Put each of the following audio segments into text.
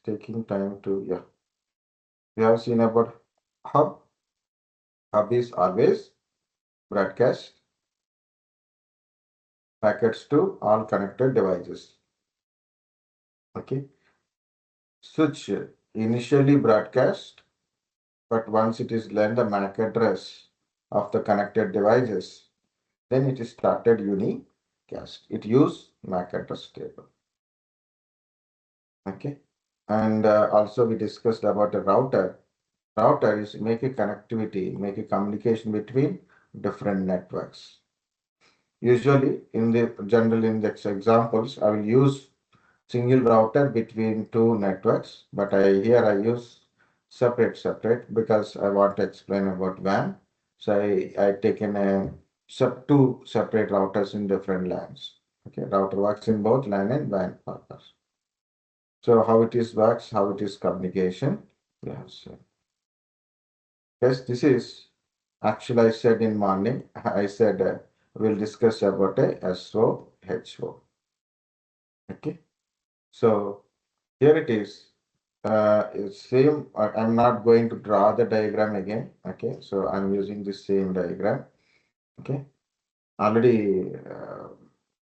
taking time to, yeah. We have seen about hub. Hub is always broadcast packets to all connected devices. Okay. Switch initially broadcast, but once it is learned the MAC address of the connected devices, then it is started unicast. It use MAC address table. Okay. And also we discussed about a router. Router is make a connectivity, make a communication between different networks. Usually in the general index examples, I will use single router between two networks, but here I use separate because I want to explain about WAN. So I taken two separate routers in different LANs. Okay, router works in both LAN and WAN purpose. So how it is works, how it is communication. Yes. Yes, this is actually I said in morning. I said we'll discuss about a SOHO. Okay, so here it is. It's same. I'm not going to draw the diagram again. Okay, so I'm using the same diagram. Okay, already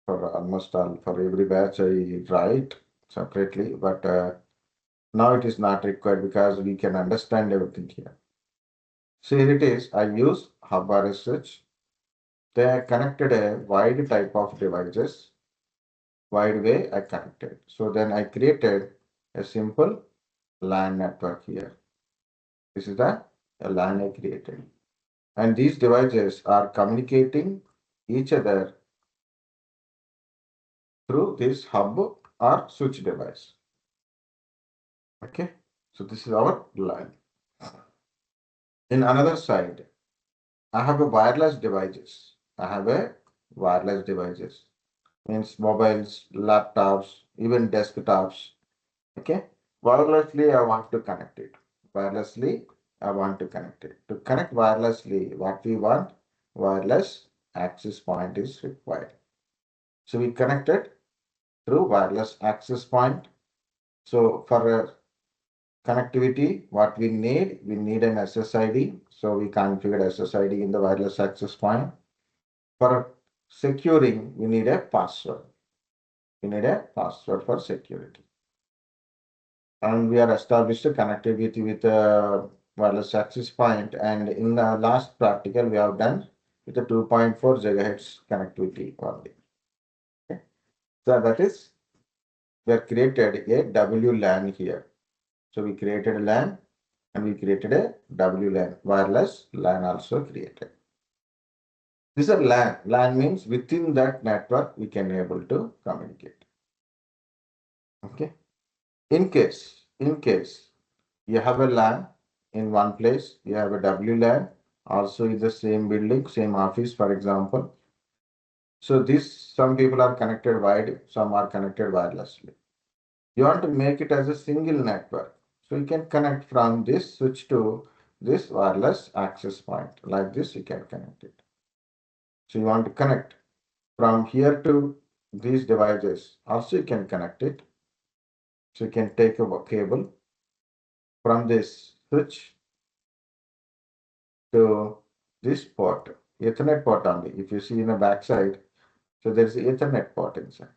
for almost all for every batch I write separately, but now it is not required because we can understand everything here. So here it is. I use hub RSH. They are connected a wide type of devices, wide way I connected. So then I created a simple LAN network here. This is the LAN I created. And these devices are communicating each other through this hub or switch device. Okay, so this is our LAN. In another side, I have a wireless devices. I have a wireless devices. Means mobiles, laptops, even desktops. Okay, wirelessly I want to connect it. Wirelessly I want to connect it. To connect wirelessly, what we want, wireless access point is required. So we connected through wireless access point. So for connectivity, what we need an SSID. So we configured SSID in the wireless access point. For securing, we need a password. We need a password for security. And we are established a connectivity with a wireless access point. And in the last practical, we have done with the 2.4 gigahertz connectivity only. Okay. So that is, we have created a WLAN here. So we created a LAN and we created a WLAN, wireless LAN also created. This is a LAN. LAN means within that network we can able to communicate. Okay. In case you have a LAN in one place, you have a WLAN also in the same building, same office, for example. So this some people are connected wired, some are connected wirelessly. You want to make it as a single network. So you can connect from this switch to this wireless access point. Like this, you can connect it. So you want to connect from here to these devices. Also, you can connect it. So you can take a cable from this switch to this port, Ethernet port only. If you see in the back side, so there's the Ethernet port inside.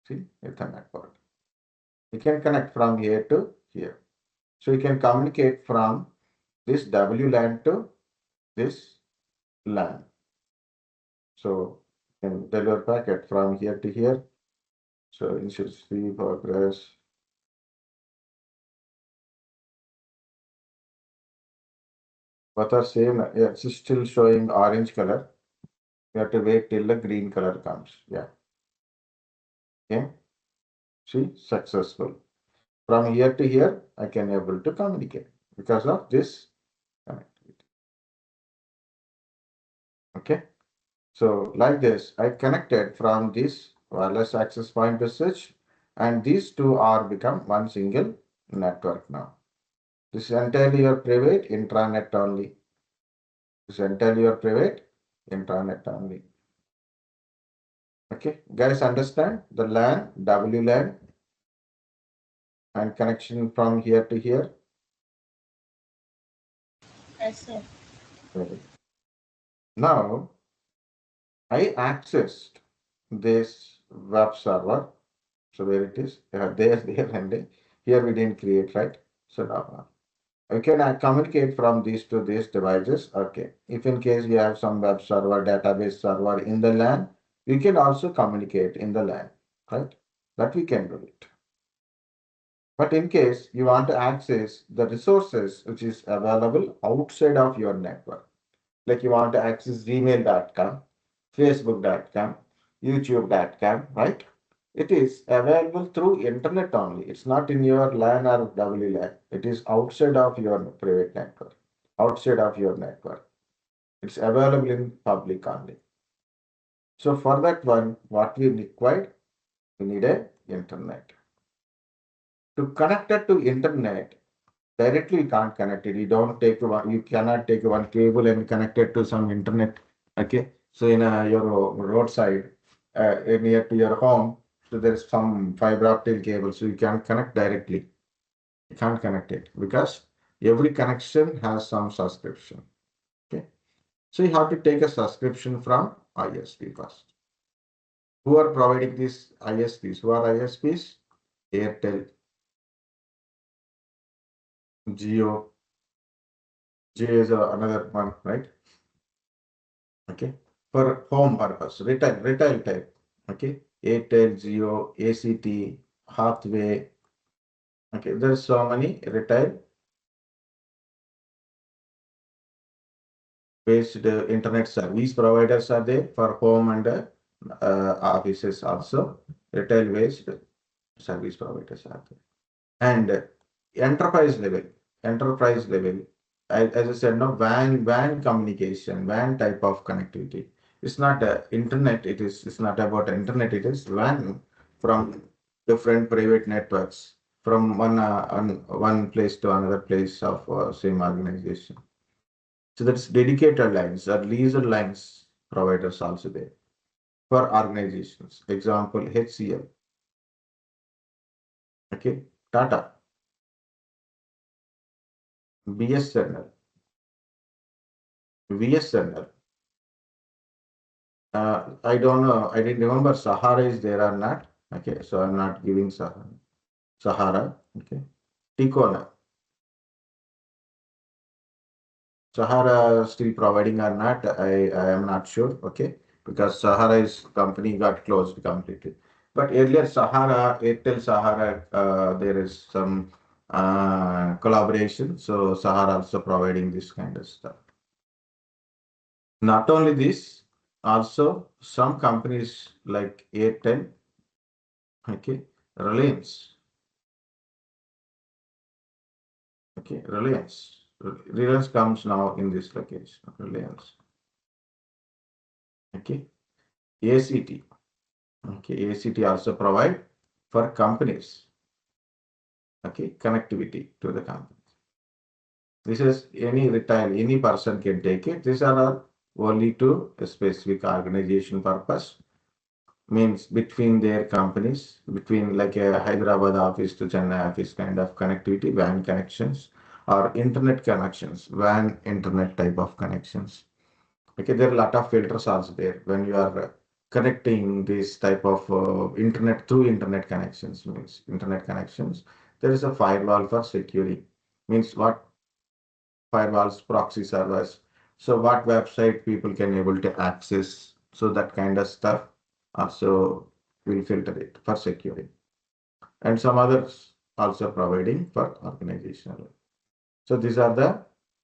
See, Ethernet port. You can connect from here to here. So you can communicate from this WLAN to this LAN. So you can deliver packet from here to here. So you should see progress. Both are same. Yeah, it's still showing orange color. You have to wait till the green color comes. Yeah. Okay. See, successful. From here to here, I can able to communicate because of this connectivity. Okay. So like this, I connected from this wireless access point to switch, and these two are become one single network now. This is entirely your private intranet only. This is entirely your private intranet only. Okay, guys, understand the LAN, WLAN and connection from here to here. Yes, sir. Very. Now I accessed this web server. So there it is. There, and there. Here we didn't create, right? So now we can communicate from these to these devices. Okay. If in case you have some web server, database server in the LAN, we can also communicate in the LAN, right? That we can do it. But in case you want to access the resources which is available outside of your network, like you want to access gmail.com, facebook.com, youtube.com, right? It is available through internet only. It's not in your LAN or WLAN. It is outside of your private network, outside of your network. It's available in public only. So for that one, what we require, we need a internet. To connect it to internet, directly you can't connect it. You don't take one, you cannot take one cable and connect it to some internet. Okay. So in your roadside, near to your home, so there's some fiber optic cable, so you can connect directly. You can't connect it because every connection has some subscription. Okay. So you have to take a subscription from ISP first. Who are providing these ISPs? Who are ISPs? Airtel, Geo. Geo is another one, right? Okay, for home purpose, retail type. Okay, Airtel, Jio, ACT, Hathway. Okay, there's so many retail based internet service providers are there for home and offices also. Retail based service providers are there. And enterprise level, enterprise level, as I said, no WAN communication, WAN type of connectivity. It's not internet. It's not about internet. It is WAN from different private networks from one place to another place of same organization. So that's dedicated lines or leased lines providers also there for organizations. Example HCL. Okay, Tata, BSNL, VSNL. I don't know. I didn't remember Sahara is there or not. Okay, so I'm not giving Sahara. Sahara. Okay. Ticona. Sahara still providing or not? I am not sure. Okay, because Sahara's company got closed completely. But earlier Sahara, Airtel Sahara, there is some collaboration. So Sahara also providing this kind of stuff. Not only this, also some companies like Airtel, okay, Reliance. Okay, Reliance. Reliance comes now in this location. Reliance. Okay, ACT. Okay, ACT also provide for companies. Okay, connectivity to the companies. This is any retail, any person can take it. These are all only to a specific organization purpose. Means between their companies, between like a Hyderabad office to Chennai office kind of connectivity, WAN connections or internet connections, WAN internet type of connections. Okay, there are a lot of filters also there when you are connecting this type of internet through internet connections means internet connections. There is a firewall for securing. Means what firewalls, proxy servers. So what website people can able to access. So that kind of stuff also will filter it for securing. And some others also providing for organizational. So these are the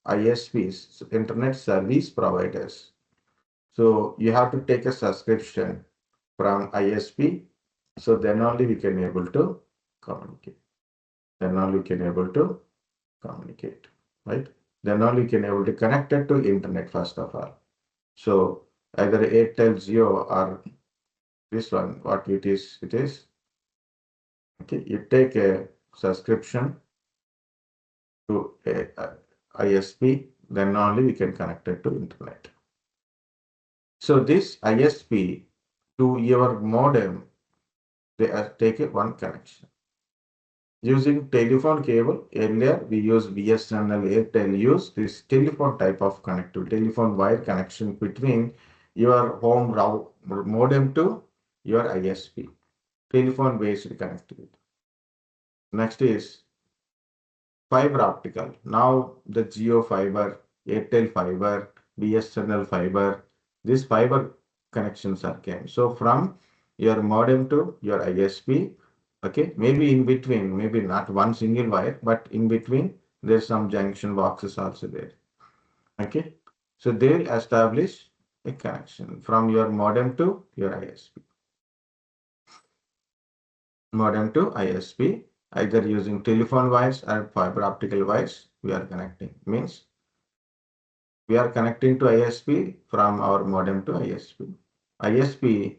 ISPs, so internet service providers. So you have to take a subscription from ISP. So then only we can able to communicate. Then only we can able to communicate, right? Then only we can able to connect it to internet first of all. So either Airtel, Jio or this one, what it is, okay, you take a subscription to a ISP, then only we can connect it to internet. So this ISP to your modem, they take a one connection. Using telephone cable, earlier we use BSNL, Airtel use this telephone type of connectivity, telephone wire connection between your home route modem to your ISP, telephone based connectivity. Next is fiber optical. Now the Geo fiber, Airtel fiber, BSNL fiber, these fiber connections are came. So from your modem to your ISP, okay, maybe in between, maybe not one single wire, but in between there's some junction boxes also there. Okay, so they will establish a connection from your modem to your ISP. Modem to ISP, either using telephone wires or fiber optical wires, we are connecting. Means we are connecting to ISP from our modem to ISP. ISP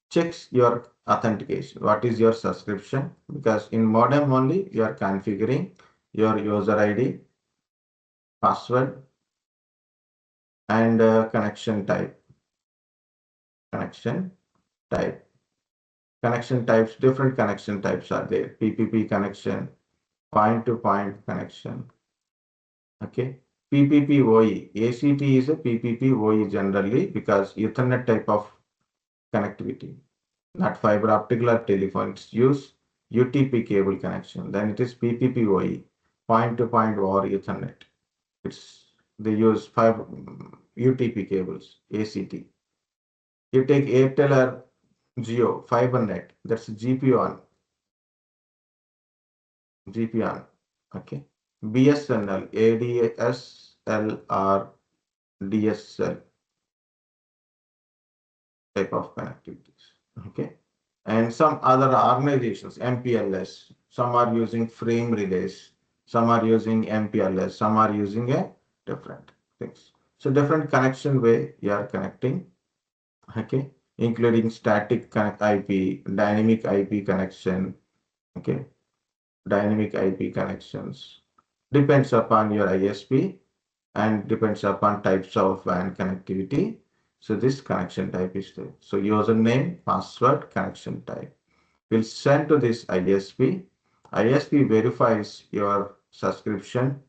checks your authentication. What is your subscription? Because in modem only you are configuring your user ID, password, and connection type. Connection type. Connection types, different connection types are there. PPP connection, point-to-point connection. Okay. PPPoE. ACT is a PPPoE generally because Ethernet type of connectivity, not fiber optical or telephone. It's use UTP cable connection. Then it is PPPoE, point-to-point over Ethernet. It's they use fiber UTP cables, ACT. You take Airtel or Geo, FiberNet, that's GP on, okay. BSNL, ADSL or DSL type of connectivities, okay. And some other organizations, MPLS, some are using frame relays, some are using MPLS, some are using a different things. So different connection way you are connecting, okay, including static connect IP, dynamic IP connection, okay, dynamic IP connections. Depends upon your ISP and depends upon types of WAN connectivity. So this connection type is there. So username, password, connection type will send to this ISP. ISP verifies your subscription,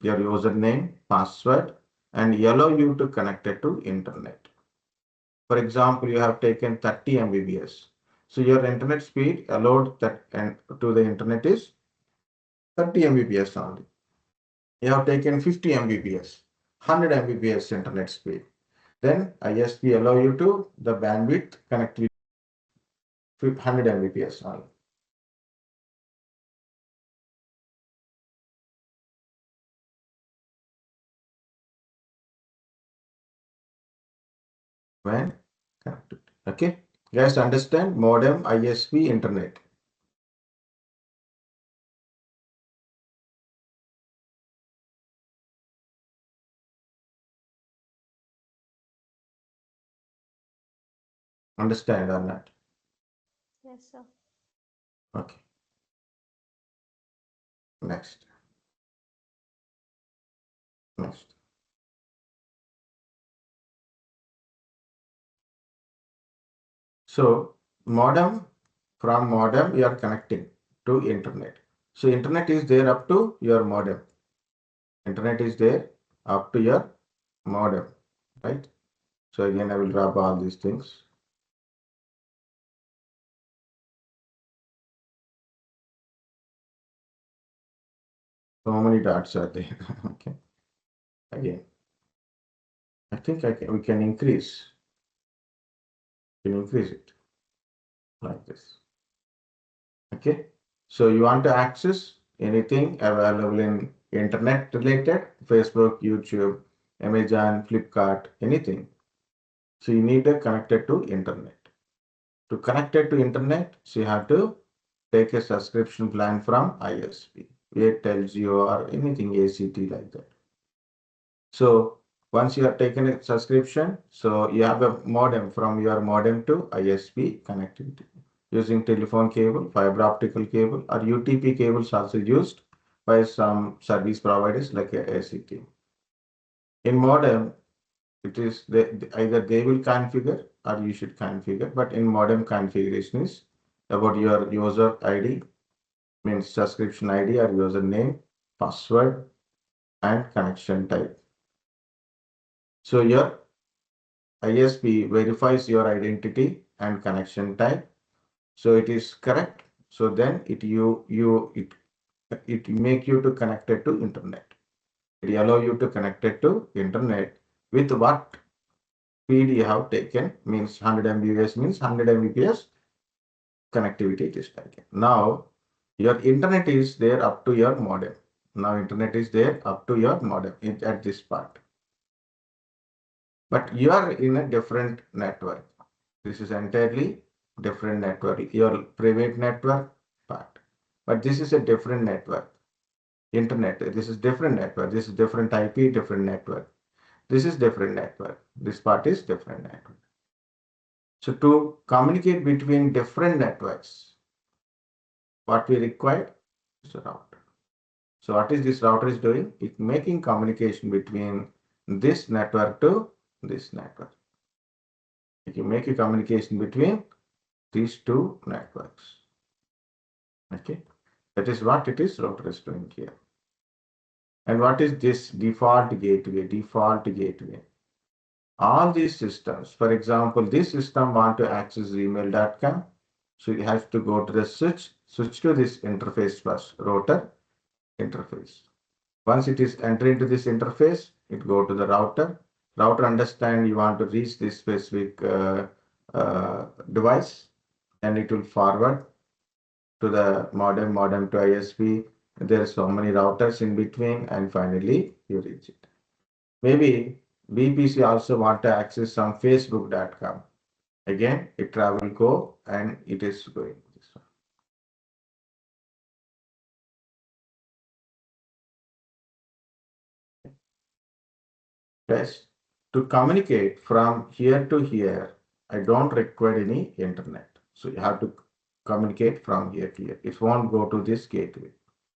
your username, password, and allow you to connect it to internet. For example, you have taken 30 Mbps. So your internet speed allowed that and to the internet is 30 Mbps only. You have taken 50 Mbps, 100 Mbps internet speed. Then ISP allow you to the bandwidth connectivity 100 Mbps only. When connected. Okay. Guys, understand modem, ISP, internet. Understand or not? Yes, sir. Okay. Next. Next. So modem, from modem you are connecting to internet. So internet is there up to your modem. Internet is there up to your modem, right? So again, I will drop all these things. So many dots are there. Okay. Again, I think we can increase. It like this. Okay. So you want to access anything available in internet related, Facebook, YouTube, Amazon, Flipkart, anything. So you need to connect it to internet. To connect it to internet, so you have to take a subscription plan from ISP, Airtel, Jio, or anything ACT like that. So once you have taken a subscription, so you have a modem from your modem to ISP connectivity using telephone cable, fiber optical cable, or UTP cables also used by some service providers like ACT. In modem, it is either they will configure or you should configure, but in modem configuration is about your user ID, means subscription ID or username, password, and connection type. So your ISP verifies your identity and connection type. So it is correct. So then it make you to connected to internet. It allow you to connected to internet with what speed you have taken, means 100 Mbps means 100 Mbps connectivity it is taken. Now your internet is there up to your modem. Now internet is there up to your modem at this part. But you are in a different network. This is entirely different network. Your private network part. But this is a different network. Internet. This is different network. This is different IP, different network. This is different network. This part is different network. So to communicate between different networks, what we require is a router. So what is this router is doing? It's making communication between this network to this network. It can make a communication between these two networks. Okay, that is what it is router is doing here. And what is this default gateway? Default gateway. All these systems, for example, this system want to access email.com. So it has to go to the switch to this interface first, router interface. Once it is enter into this interface, it go to the router. Router understand you want to reach this specific device, and it will forward to the modem to ISP. There are so many routers in between, and finally you reach it. Maybe BPC also want to access some Facebook.com. Again, it travel go and it is going this one. Yes. To communicate from here to here, I don't require any internet. So you have to communicate from here to here. It won't go to this gateway.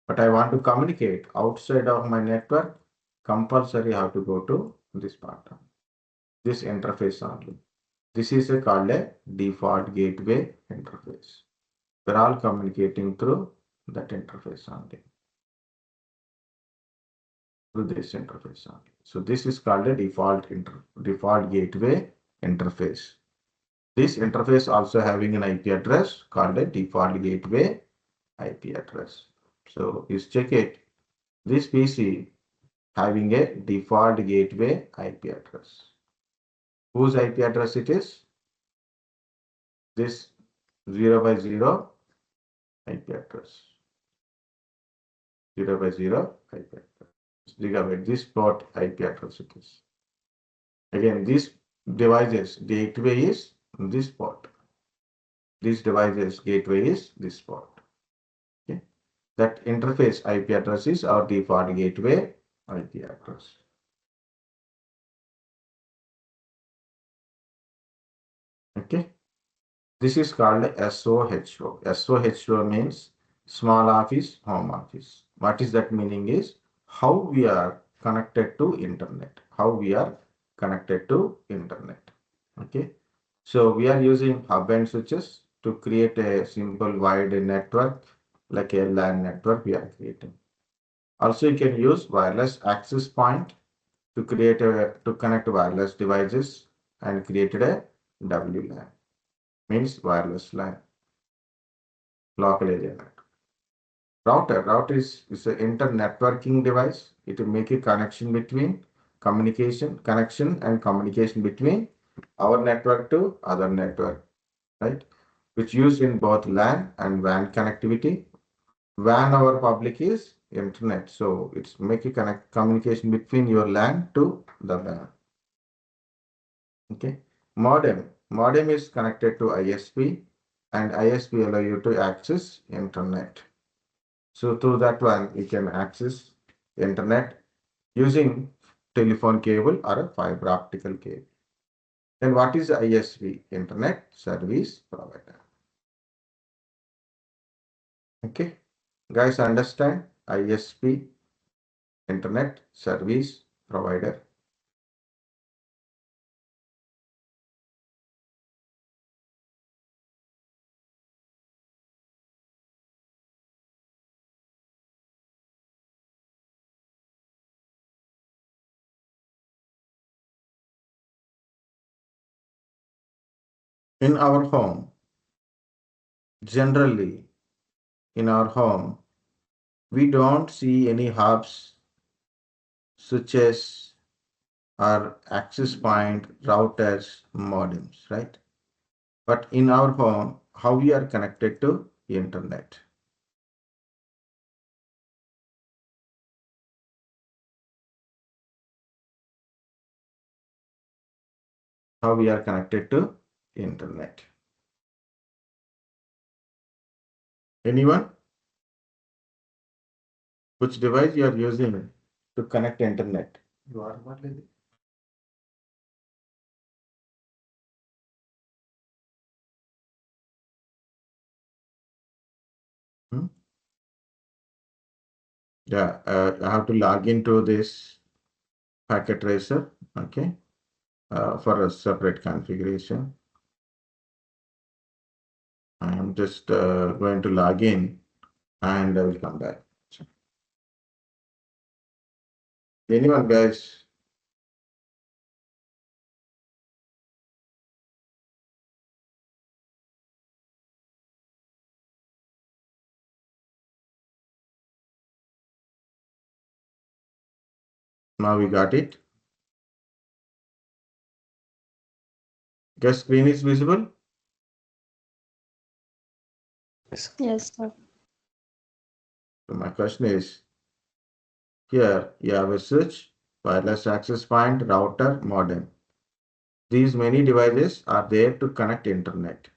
But I want to communicate outside of my network, compulsory have to go to this part, this interface only. This is called a default gateway interface. We're all communicating through that interface only, through this interface only. So this is called a default gateway interface. This interface also having an IP address called a default gateway IP address. So you check it. This PC having a default gateway IP address. Whose IP address it is? This 0 by 0 IP address. 0 by 0 IP address. Gigabit, this port IP address it is. Again, this devices gateway is this port. This devices gateway is this port. Okay. That interface IP address is our default gateway IP address. Okay. This is called SOHO. SOHO means small office, home office. What is that meaning is how we are connected to internet. How we are connected to internet. Okay. So we are using hub and switches to create a simple wide network like a LAN network we are creating. Also, you can use wireless access point to connect wireless devices and created a WLAN, means wireless LAN, local area network. Router is an inter-networking device. It will make a connection between connection and communication between our network to other network, right? Which used in both LAN and WAN connectivity. WAN our public is internet, so it's make a communication between your LAN to the WAN. Okay, modem is connected to ISP, and ISP allow you to access internet. So through that one, you can access internet using telephone cable or a fiber optical cable. Then what is ISP? Internet Service Provider. Okay, guys, understand ISP, Internet Service Provider. In our home, generally in our home, we don't see any hubs, switches, or access point, routers, modems, right? But in our home, how we are connected to internet? How we are connected to internet? Anyone? Which device you are using to connect internet? You are what, lady? Hmm? Yeah, I have to log into this packet tracer, okay, for a separate configuration. I am just going to log in and I will come back. Anyone, guys? Now we got it. Guys, screen is visible. Yes, sir. So my question is, here you have a switch, wireless access point, router, modem. These many devices are there to connect internet.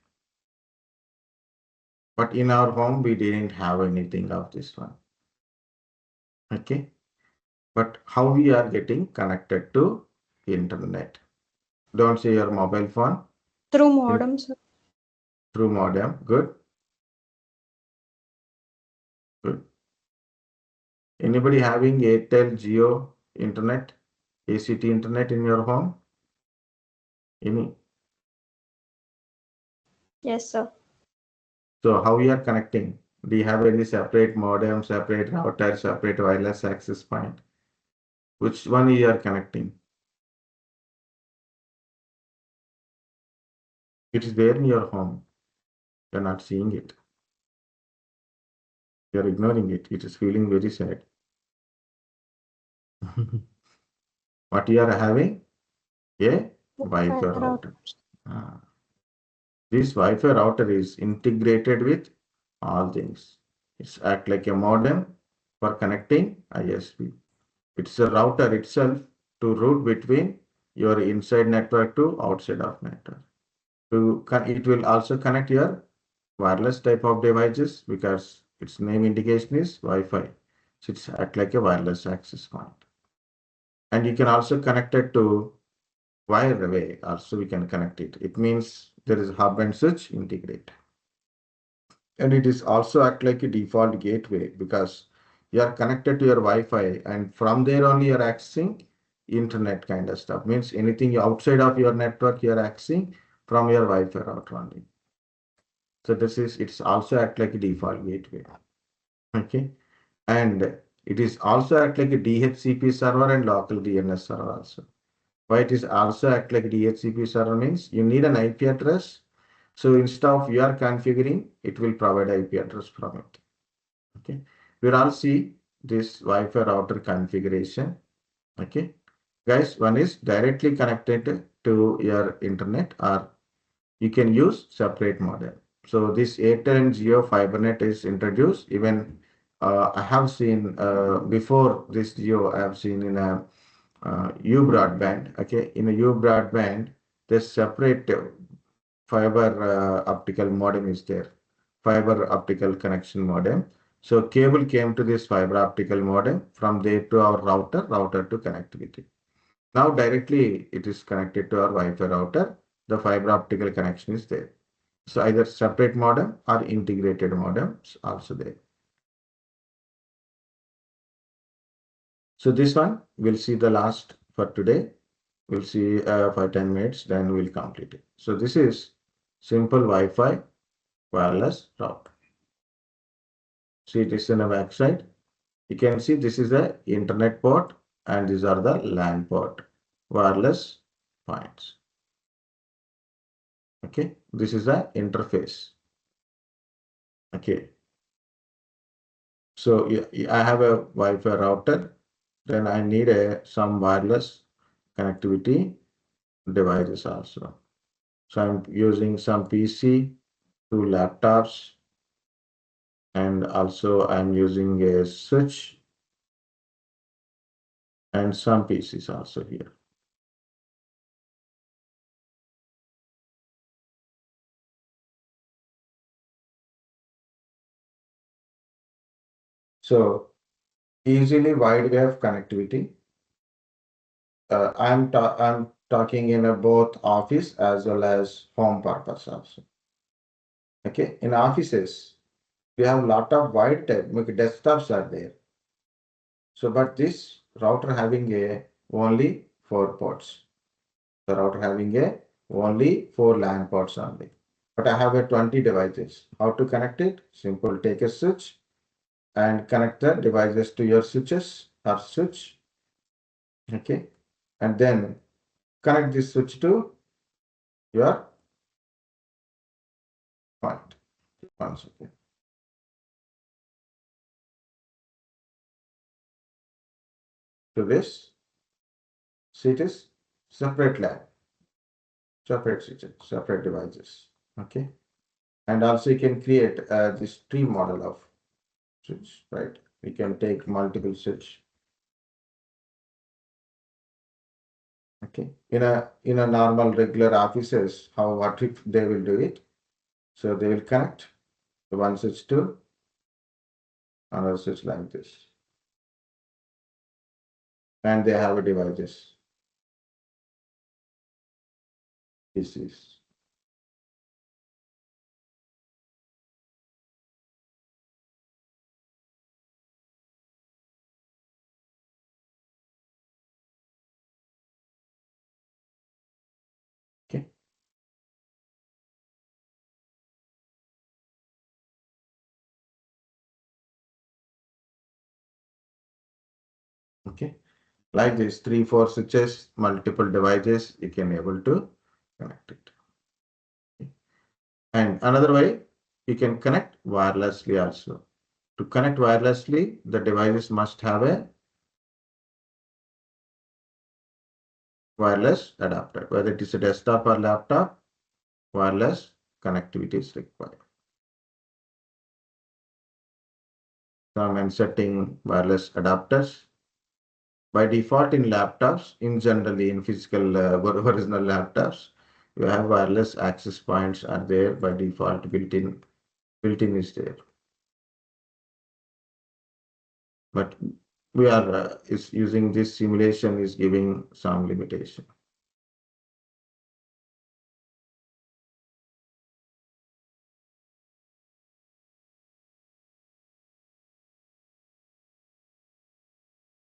But in our home, we didn't have anything of this one. Okay. But how we are getting connected to internet? Don't say your mobile phone. Through In, modem, sir. through modem. Good. Good. Anybody having Airtel, Geo internet, ACT internet in your home? Any? Yes, sir. So how we are connecting? Do you have any separate modem, separate router, separate wireless access point? Which one you are connecting? It is there in your home. You're not seeing it. You're ignoring it. It is feeling very sad. What you are having? A Wi-Fi Router. router. Ah. This Wi-Fi router is integrated with all things. It's act like a modem for connecting ISP. It's a router itself to route between your inside network to outside of network. It will also connect your wireless type of devices because its name indication is Wi-Fi. So it's act like a wireless access point. And you can also connect it to wire away. Also we can connect it. It means there is hub and switch integrate. And it is also act like a default gateway because you are connected to your Wi-Fi and from there only you are accessing internet kind of stuff. Means anything outside of your network you are accessing from your Wi-Fi router only. So it's also act like a default gateway. Okay. And it is also act like a DHCP server and local DNS server also. Why it is also act like a DHCP server means you need an IP address. So instead of you are configuring, it will provide IP address from it. Okay. We'll all see this Wi-Fi router configuration. Okay. Guys, one is directly connected to your internet or you can use separate modem. So this Airtel and Geo FiberNet is introduced. Even I have seen before this Geo, I have seen in a U broadband. Okay, in a U broadband, there's separate fiber optical modem is there. Fiber optical connection modem. So cable came to this fiber optical modem from there to our router to connect with it. Now directly it is connected to our Wi-Fi router. The fiber optical connection is there. So either separate modem or integrated modems also there. So this one we'll see the last for today. We'll see for 10 minutes, then we'll complete it. So this is simple Wi-Fi wireless router. See it is in a website. You can see this is the internet port and these are the LAN port wireless points. Okay, this is the interface. Okay, so I have a Wi-Fi router, then I need some wireless connectivity devices also. So I'm using some PC, two laptops, and also I'm using a switch and some PCs also here. So easily wide wave connectivity. I'm talking in a both office as well as home purpose also. Okay, in offices we have a lot of wide type desktops are there. So but this router having a only 4 ports. The router having a only 4 LAN ports only. But I have a 20 devices. How to connect it? Simple. Take a switch and connect the devices to your switches or switch. Okay, and then connect this switch to your point. One second. To this, see it is separate LAN, separate switches, separate devices. Okay, and also you can create this tree model of switch, right? We can take multiple switch. Okay, in a normal regular offices, how what if they will do it? So they will connect the one switch to another switch like this, and they have a devices. This is okay. Okay, like this, 3, 4 switches, multiple devices, you can able to connect it. Okay. And another way, you can connect wirelessly also. To connect wirelessly, the devices must have a wireless adapter, whether it is a desktop or laptop, wireless connectivity is required. So I'm inserting wireless adapters. By default in laptops, in generally in physical original laptops, you have wireless access points are there by default built-in is there. But we are is using this simulation is giving some limitation.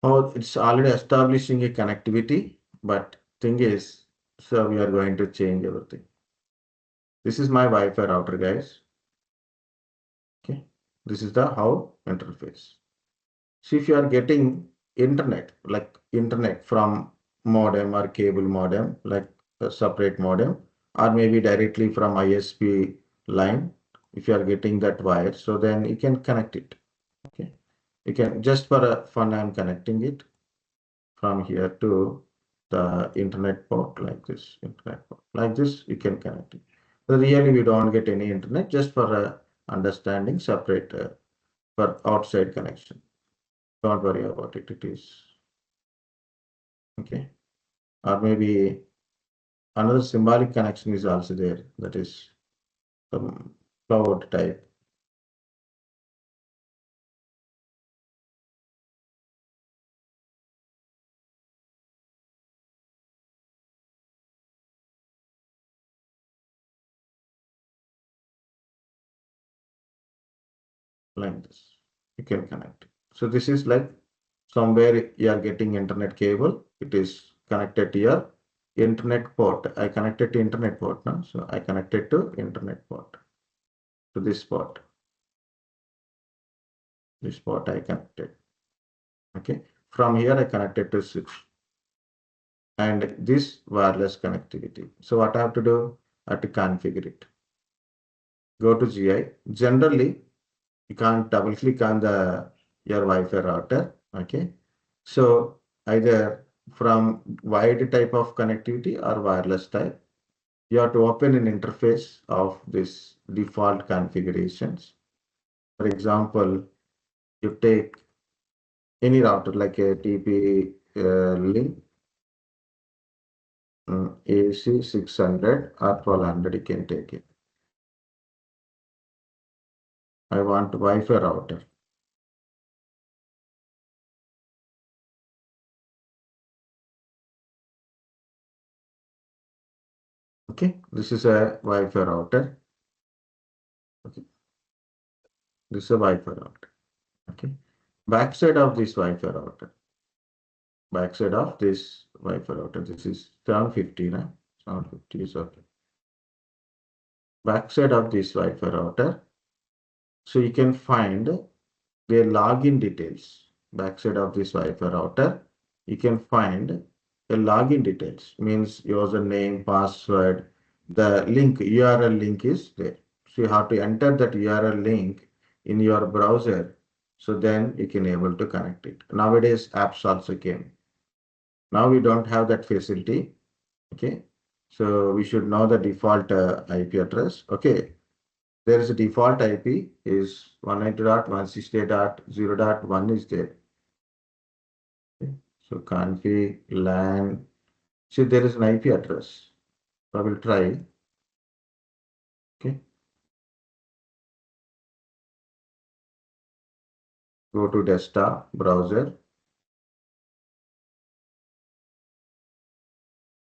Oh, it's already establishing a connectivity, but thing is, so we are going to change everything. This is my Wi-Fi router, guys. Okay, this is the how interface. So if you are getting internet, like internet from modem or cable modem, like a separate modem, or maybe directly from ISP line, if you are getting that wire, so then you can connect it. Okay, you can just for a fun, I'm connecting it from here to the internet port like this, internet port like this, you can connect it. So really, we don't get any internet, just for understanding separate for outside connection. Don't worry about it. It is okay. Or maybe another symbolic connection is also there. That is some cloud type like this. You can connect it. So this is like somewhere you are getting internet cable. It is connected to your internet port. I connected to internet port now. So I connected to internet port to this port. This port I connected. Okay. From here I connected to switch and this wireless connectivity. So what I have to do? have to configure it. Go to GI. Generally, you can't double click on the your Wi-Fi router. Okay. So either from wired type of connectivity or wireless type, you have to open an interface of this default configurations. For example, you take any router like a TP link, AC 600 or 1200, you can take it. I want Wi-Fi router. Okay, this is a Wi-Fi router. Okay, this is a Wi-Fi router. Okay, backside of this Wi-Fi router. Backside of this Wi-Fi router. This is 750, right? 750 is okay. Backside of this Wi-Fi router. So you can find their login details. Backside of this Wi-Fi router, you can find the login details. Means username, password, the link, URL link is there. So you have to enter that URL link in your browser. So then you can able to connect it. Nowadays, apps also came. Now we don't have that facility. Okay. So we should know the default IP address. Okay. There is a default IP is 192.168.0.1 is there. Okay. So config LAN. See, there is an IP address. I will try. Okay. Go to desktop browser.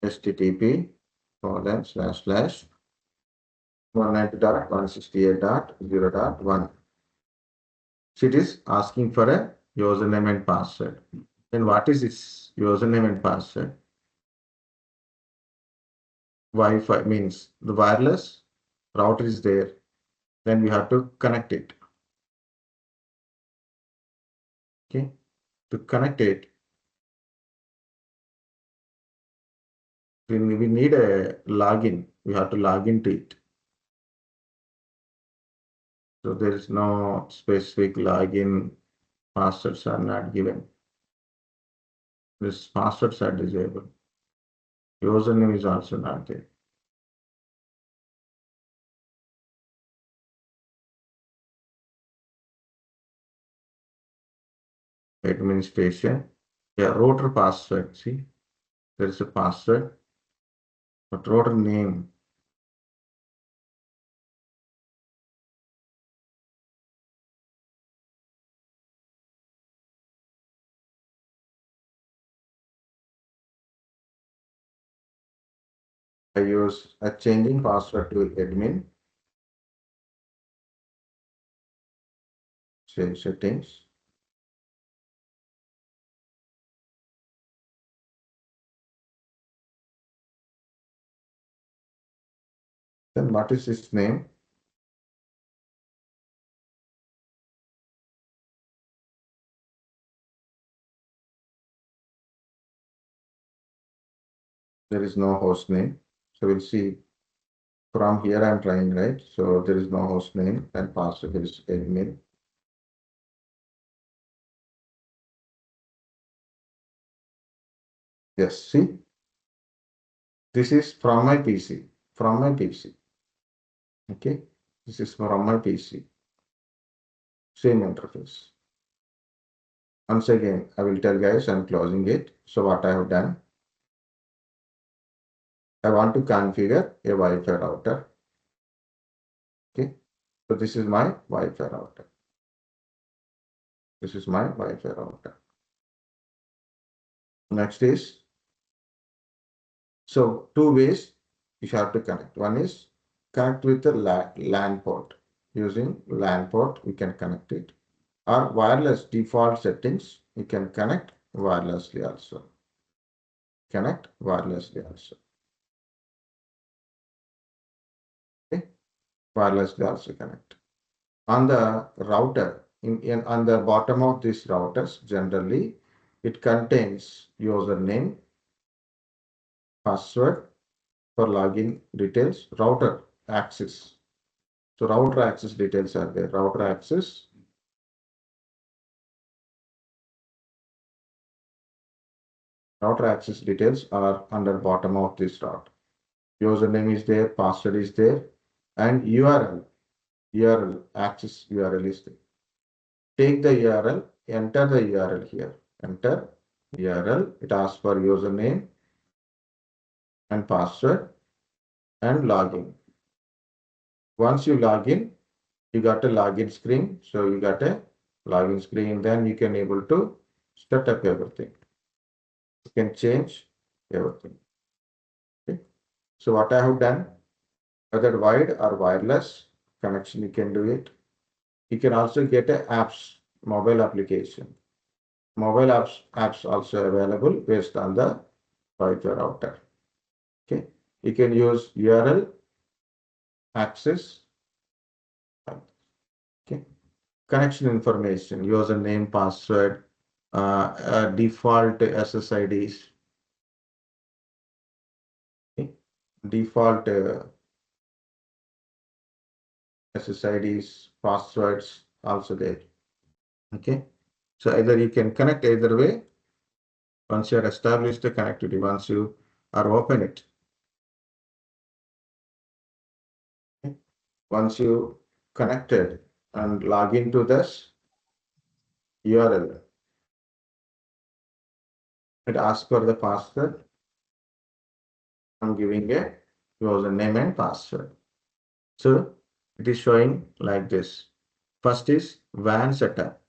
HTTP // 192.168.0.1. So it is asking for a username and password. And what is its username and password? Wi-Fi means the wireless router is there. Then we have to connect it. Okay. To connect it, we need a login. We have to log into it. So there is no specific login. Passwords are not given. This passwords are disabled. Username is also not there. Administration. Yeah, router password. See, there is a password, but router name. I use a changing password to admin. Save settings. Then what is its name? There is no host name. So we'll see from here I'm trying, right? So there is no host name and password is admin. Yes, see, this is from my PC, from my PC. Okay, this is from my PC. Same interface. Once again, I will tell guys I'm closing it. So what I have done, I want to configure a Wi-Fi router. Okay, so this is my Wi-Fi router. This is my Wi-Fi router. Next is, so two ways you have to connect. One is connect with the LAN port. Using LAN port, we can connect it. Or wireless default settings, you can connect wirelessly also. Connect wirelessly also. Okay, wirelessly also connect. On the router, on the bottom of these routers, generally, it contains username, password, for login details, router access. So router access details are there. Router access details are under bottom of this dot. Username is there, password is there, and URL access URL is there. Take the URL, enter the URL here. Enter URL. It asks for username and password and login. Once you log in, you got a login screen. So you got a login screen. Then you can able to set up everything. You can change everything. Okay. So what I have done, whether wired or wireless connection, you can do it. You can also get a apps, mobile application. Mobile apps also available based on the Wi-Fi router. Okay. You can use URL access. Okay. Connection information, username, password, default SSIDs, okay? Default SSIDs, passwords also there. Okay. So either you can connect either way. Once you are established the connectivity, once you are open it. Okay. Once you connected and log into this URL, it asks for the password. I'm giving a username and password. So it is showing like this. First is WAN setup.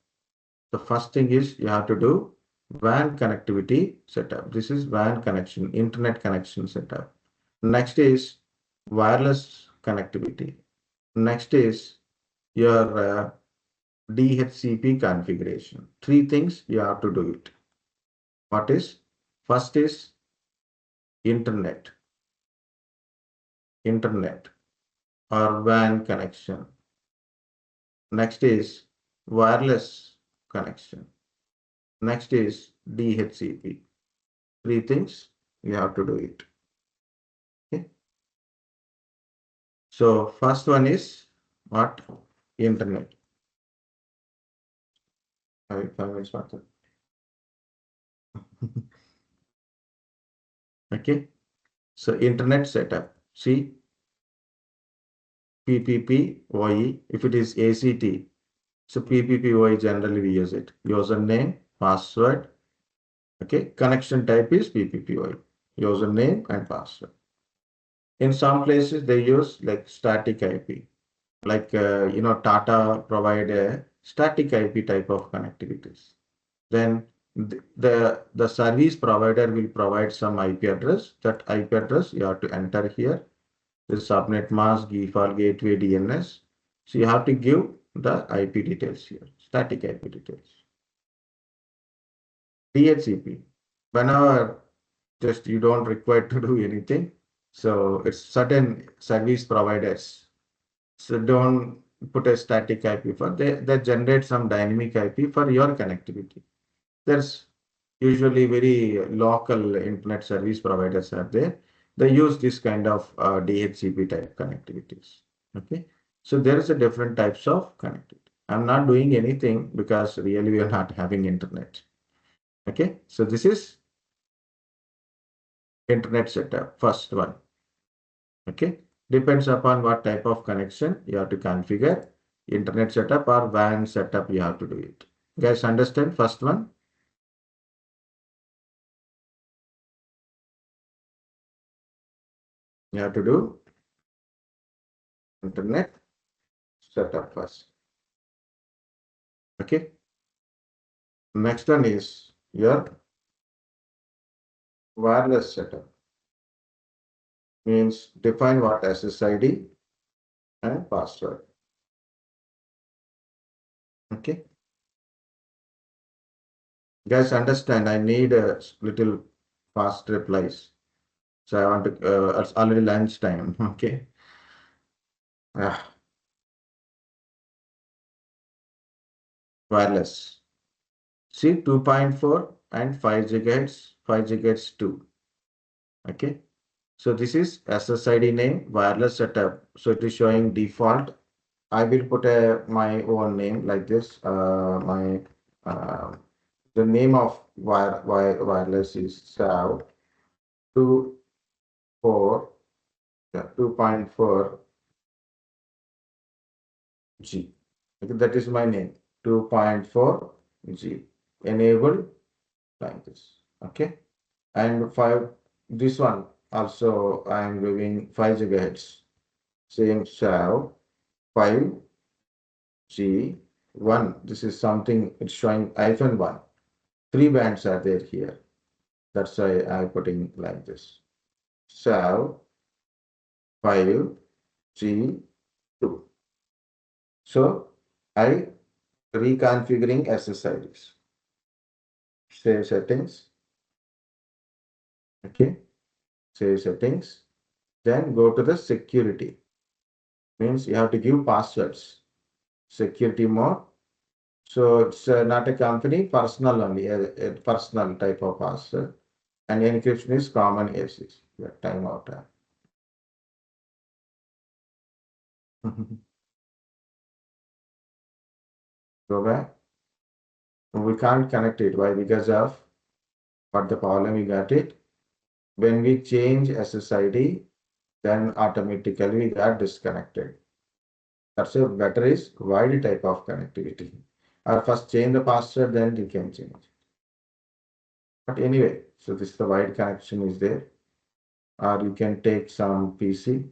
The first thing is you have to do WAN connectivity setup. This is WAN connection, internet connection setup. Next is wireless connectivity. Next is your DHCP configuration. Three things you have to do it. What is? First is internet or WAN connection. Next is wireless connection. Next is DHCP. Three things you have to do it. Okay. So first one is what? Internet. 5 minutes after. Okay. So internet setup. See PPPoE. If it is ACT, so PPPoE generally we use it. Username, password. Okay. Connection type is PPPoE. Username and password. In some places they use like static IP. Like Tata provide a static IP type of connectivities. Then the service provider will provide some IP address. That IP address you have to enter here. The subnet mask, default gateway, DNS. So you have to give the IP details here, static IP details. DHCP. Whenever just you don't require to do anything. So it's certain service providers. So don't put a static IP for they generate some dynamic IP for your connectivity. There's usually very local internet service providers are there. They use this kind of DHCP type connectivities. Okay. So there is a different types of connectivity. I'm not doing anything because really we are not having internet. Okay. So this is internet setup, first one. Okay. Depends upon what type of connection you have to configure. Internet setup or WAN setup, you have to do it. You guys understand first one? You have to do internet setup first. Okay. Next one is your wireless setup. Means define what SSID and password. Okay. Guys, understand, I need a little fast replies. So I want to, it's already lunch time. Okay. Ah, wireless. See 2.4 and 5 gigahertz, 5 gigahertz 2. Okay. So this is SSID name, wireless setup. So it is showing default. I will put my own name like this. The name of wireless is SAV 2.4, yeah, 2.4 G. Okay, that is my name. 2.4 G. Enabled like this. Okay. And 5, this one also I am giving 5 gigahertz. Same SAV 5G1. This is something it's showing -1. 3 bands are there here. That's why I'm putting like this. SAV 5G2. So I reconfiguring SSIDs. Save settings. Okay. Save settings. Then go to the security. Means you have to give passwords. Security mode. So it's not a company, personal only, a personal type of password. And encryption is common ACs. Yeah, timeout. Go back. We can't connect it. Why? Because of what the problem we got it. When we change SSID, then automatically we got disconnected. That's a better is wide type of connectivity. Or first change the password, then you can change. But anyway, so this the wide connection is there. Or you can take some PC,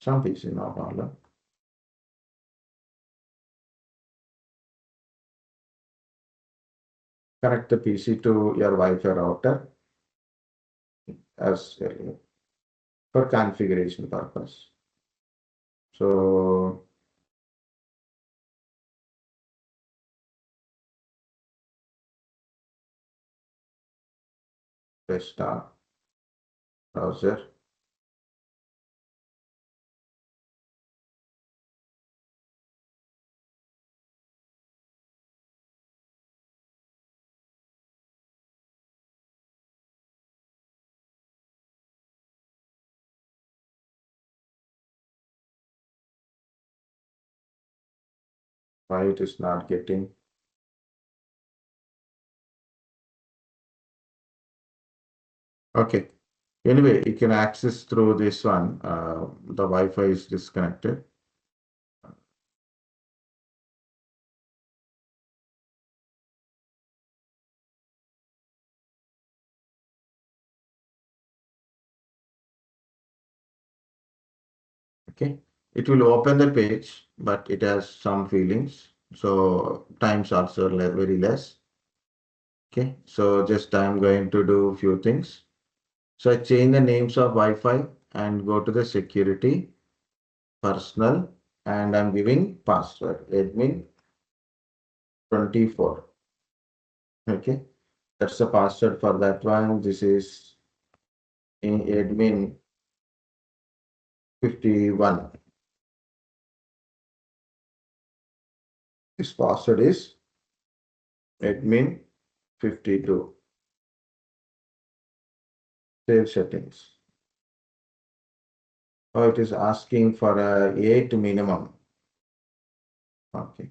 no problem. Connect the PC to your Wi-Fi router as earlier for configuration purpose. So desktop browser. Why it is not getting? Okay. Anyway, you can access through this one. The Wi-Fi is disconnected. Okay. It will open the page, but it has some feelings. So times also very less. Okay. So just I'm going to do few things. So I change the names of Wi-Fi and go to the security, personal, and I'm giving password admin 24. Okay. That's the password for that one. This is in admin 51. This password is admin 52. Save settings. Oh, it is asking for a 8 minimum. Okay.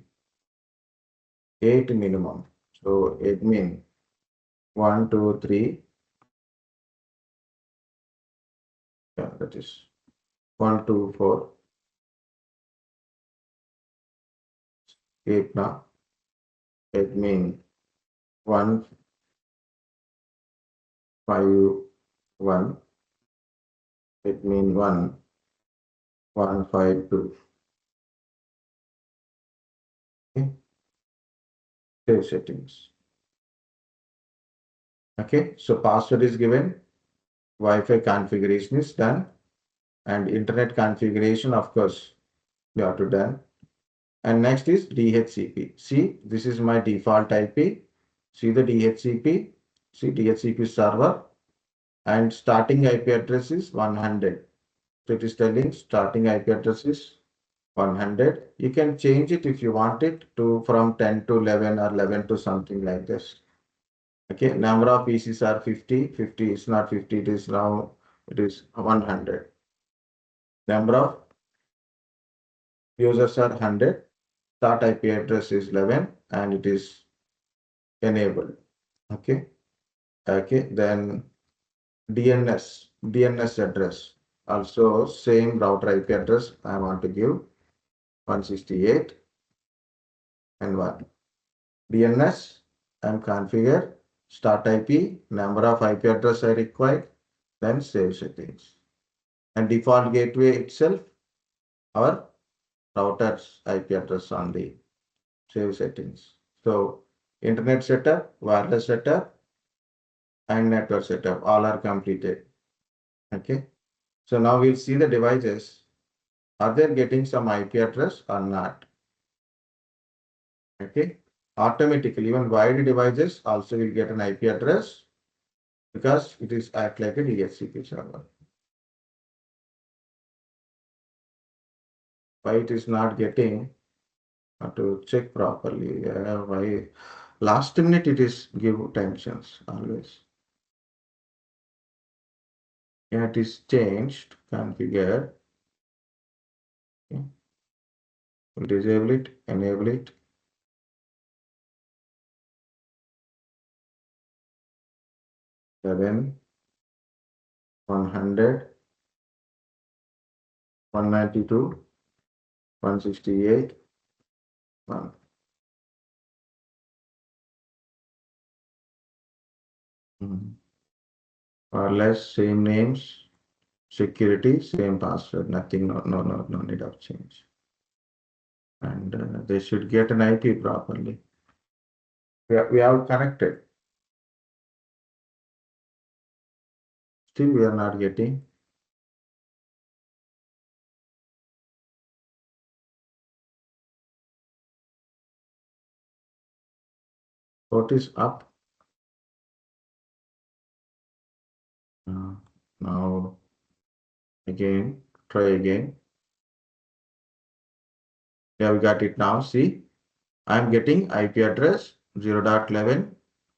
8 minimum. So admin 1, 2, 3. Yeah, that is 1, 2, 4, 8 now. Admin 1, 5, 1. Admin 1, 1, 5, 2. Okay. Save settings. Okay. So password is given. Wi-Fi configuration is done. And internet configuration, of course, you have to done. And next is DHCP. See, this is my default IP. See the DHCP. See DHCP server. And starting IP address is 100. So it is telling starting IP address is 100. You can change it if you want it to from 10 to 11 or 11 to something like this. Okay, number of PCs are 50. 50 is not 50, it is now it is 100. Number of users are 100. Start IP address is 11 and it is enabled. Okay. Okay. Then DNS address. Also same router IP address I want to give 168 and 1. DNS and configure start IP, number of IP address I require, then save settings. And default gateway itself, our router's IP address only, save settings. So internet setup, wireless setup, and network setup, all are completed. Okay. So now we'll see the devices. Are they getting some IP address or not? Okay. Automatically, even wired devices also will get an IP address because it is act like a DHCP server. Why it is not getting? Have to check properly. Why last minute it is give tensions always. Yeah, it is changed, configure. Okay. We'll disable it, enable it. Then 100, 192, 168, 1. Or less, same names, security, same password, nothing, no need of change. And they should get an IP properly. We have connected. Still we are not getting. What is up? Now again, try again. Yeah, we got it now. See, I'm getting IP address 0.11.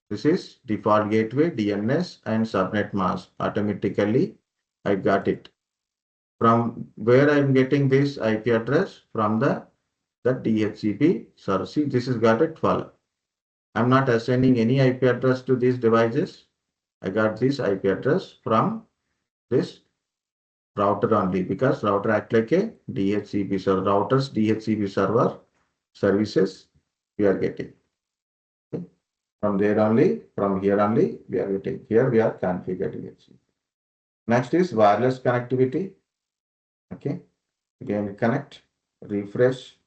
This is default gateway, DNS, and subnet mask. Automatically, I got it. From where I'm getting this IP address? From the DHCP server. See, this has got a 12. I'm not assigning any IP address to these devices. I got this IP address from this router only because router act like a DHCP server. Routers DHCP server services we are getting. Okay. From there only, from here only, we are getting. Here we are configured DHCP. Next is wireless connectivity. Okay. Again, connect, refresh,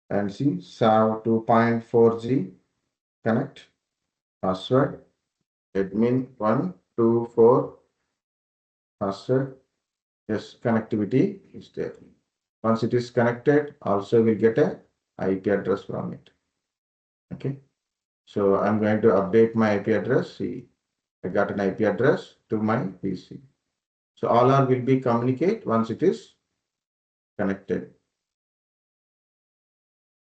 and see SAV 2.4G. Connect, password, admin 124, password. Yes, connectivity is there. Once it is connected, also we'll get a IP address from it. Okay. So I'm going to update my IP address. See, I got an IP address to my PC. So all are will be communicate once it is connected.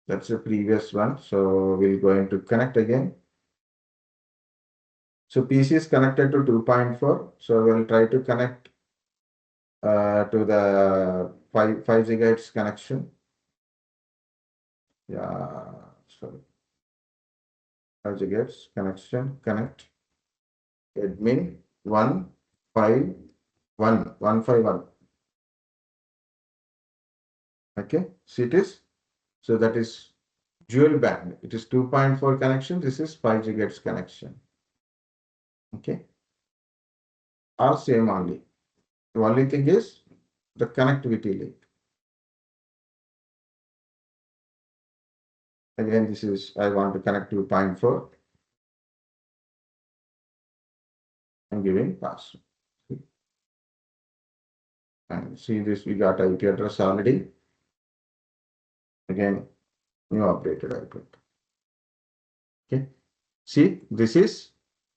That's the previous one. So we're going to connect again. So PC is connected to 2.4. So we'll try to connect to the 5 gigahertz connection. Yeah, sorry. 5 gigahertz connection, connect. Admin 151. Okay, see it is. So that is dual band. It is 2.4 connection. This is 5 gigahertz connection. Okay, all same only. The only thing is the connectivity link. Again, this is I want to connect to 2.4. I'm giving password. And see this, we got IP address already. Again, new updated IP. Okay. See, this is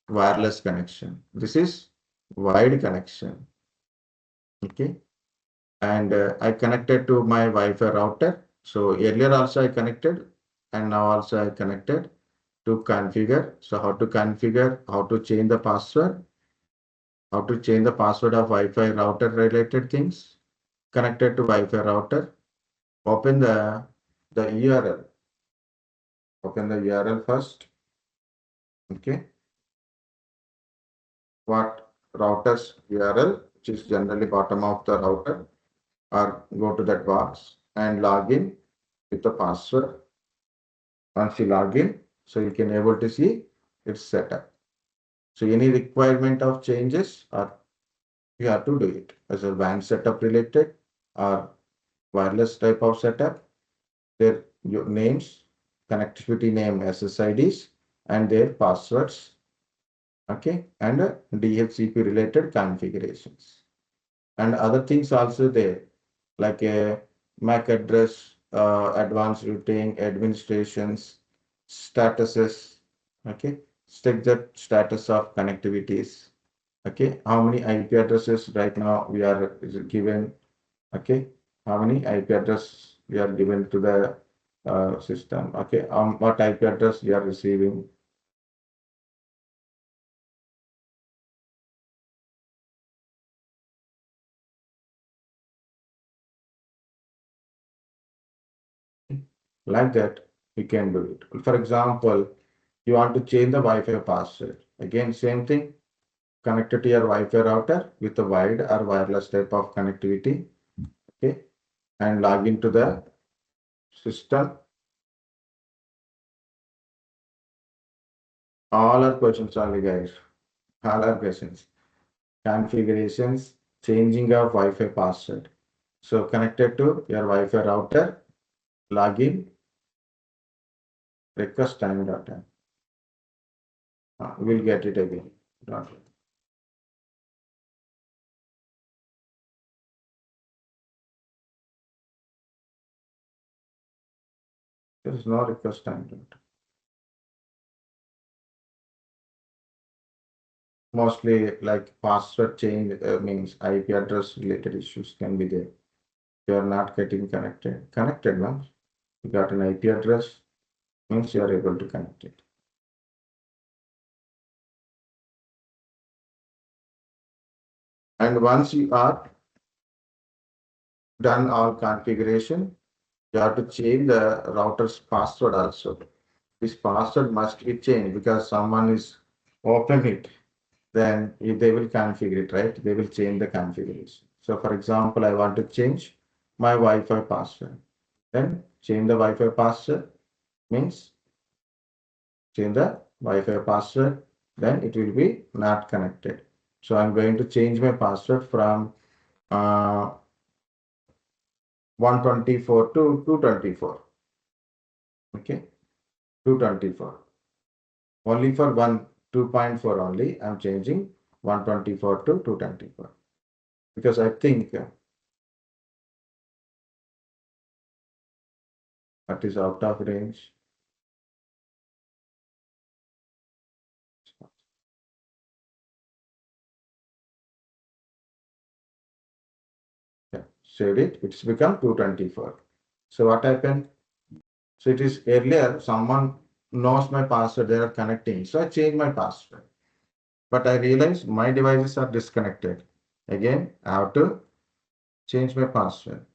wireless connection. This is wired connection. Okay. And I connected to my Wi-Fi router. So earlier also I connected and now also I connected to configure. So how to configure, how to change the password. How to change the password of Wi-Fi router related things connected to Wi-Fi router. Open the URL. Open the URL first. Okay. What router's URL, which is generally bottom of the router, or go to that box and log in with the password. Once you log in, so you can able to see it's set up. So any requirement of changes, or you have to do it as a WAN setup related or wireless type of setup. Their your names, connectivity name, SSIDs, and their passwords. Okay, and DHCP related configurations and other things also there, like a MAC address, advanced routing, administrations, statuses. Okay, check the status of connectivities. Okay, how many IP addresses right now we are is given. Okay, how many IP address we are given to the system. Okay, what IP address we are receiving. Like that, we can do it. For example, you want to change the Wi-Fi password. Again, same thing, connected to your Wi-Fi router with a wired or wireless type of connectivity. Okay, and log into the system. All our questions only, guys. All our questions. Configurations, changing of Wi-Fi password. So connected to your Wi-Fi router, login, request time data. We'll get it again. Don't worry. There is no request time data. Mostly like password change means IP address related issues can be there. You are not getting connected once you got an IP address means you are able to connect it. And once you are done all configuration, you have to change the router's password also. This password must be changed because someone is open it, then they will configure it, right? They will change the configuration. So for example, I want to change my Wi-Fi password. Then change the Wi-Fi password means change the Wi-Fi password, then it will be not connected. So I'm going to change my password from 124 to 224. Okay, 224. Only for 2.4 only, I'm changing 124 to 224 because I think that is out of range. Yeah, saved it. It's become 224. So what happened? So it is earlier someone knows my password, they are connecting. So I change my password. But I realize my devices are disconnected. Again, I have to change my password.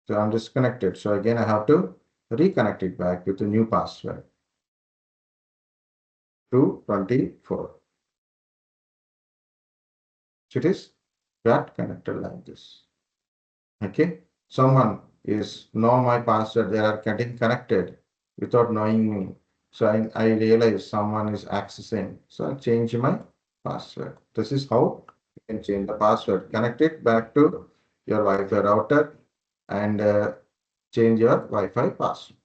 So I'm disconnected. So again, I have to reconnect it back with a new password. 224. So it is got connected like this. Okay. Someone is know my password. They are getting connected without knowing me. So I realize someone is accessing. So I change my password. This is how you can change the password. Connect it back to your Wi-Fi router and change your Wi-Fi password.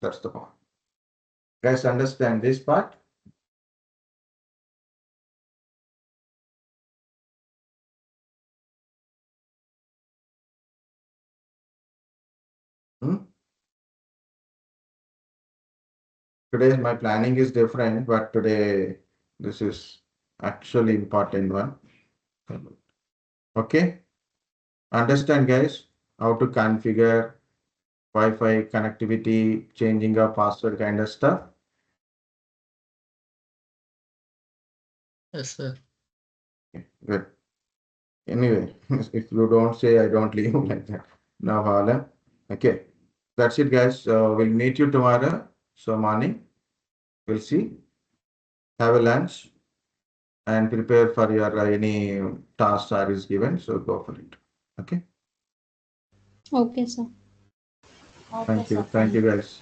That's the point. Guys, understand this part? Hmm? Today my planning is different, but today this is actually important one. Okay, understand guys how to configure Wi-Fi connectivity, changing of password kind of stuff. Yes, sir. Good. Anyway, if you don't say, I don't leave like that. No problem. Okay. That's it, guys. We'll meet you tomorrow. So morning, we'll see. Have a lunch and prepare for your any task that is given. So go for it. Okay. Okay, sir. Okay, Thank sir. you. Thank Thank you, you. guys.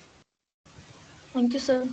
Thank you, sir.